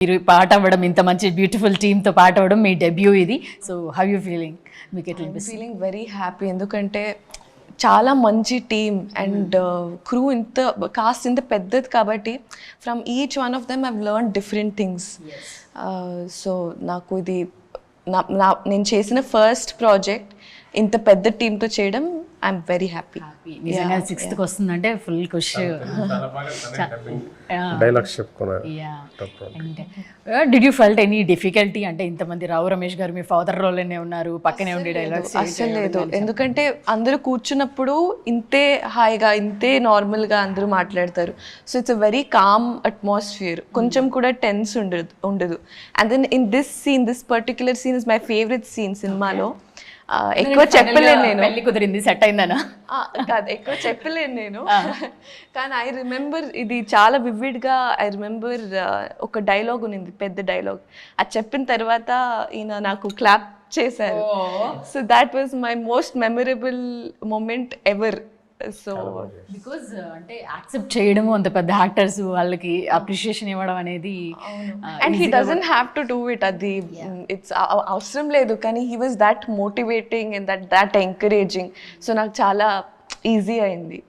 మీరు పాట అవ్వడం, ఇంత మంచి బ్యూటిఫుల్ టీమ్తో పాట అవ్వడం మీ డెబ్యూ ఇది. So how you feeling? మీకు ఎట్లా అనిపిస్తుంది? ఫీలింగ్ వెరీ హ్యాపీ, ఎందుకంటే చాలా మంచి టీమ్ అండ్ క్రూ కాస్ట్ ఇంత పెద్దది కాబట్టి from each one of them I've learn different things. So నాకు ఇది నేను చేసిన ఫస్ట్ ప్రాజెక్ట్ ఇంత పెద్ద టీంతో చేయడం ఐఎమ్ వెరీ హ్యాపీ. నిజంగా 6th వస్తుందంటే ఫుల్ ఖుషి. డైలాగ్స్ చెప్పుకున్నారు. Did you felt any difficulty? అంటే ఇంతమంది రావు రమేష్ గారు మీ ఫాదర్ రోల్లోనే ఉన్నారు, పక్కనే ఉండి డైలాగ్స్. అసలు లేదు, ఎందుకంటే అందరూ కూర్చున్నప్పుడు ఇంతే హాయిగా ఇంతే నార్మల్గా అందరూ మాట్లాడతారు. So it's a very calm atmosphere, కొంచెం కూడా టెన్స్ ఉండదు. And then in this particular scene is my favourite scene సినిమాలో. ఎక్కువ చెప్పలేను నేను, పెళ్లి కుదిరింది సెట్ అయిందనా కాదు, ఎక్కువ చెప్పలేను నేను. కానీ ఐ రిమెంబర్ ఇది చాలా వివిడ్గా. ఐ రిమెంబర్ ఒక డైలాగ్ ఉంది, పెద్ద డైలాగ్. అది చెప్పిన తర్వాత ఈయన నాకు క్లాప్ చేశారు. So that was my most memorable moment ever. So because అంటే యాక్సెప్ట్ చేయడము, అంత పెద్ద యాక్టర్స్ వాళ్ళకి అప్రిషియేషన్ ఇవ్వడం అనేది. And he doesn't have to do it. అది ఇట్స్ అవసరం లేదు, కానీ he was that motivating and that encouraging. So నాకు చాలా ఈజీ అయింది.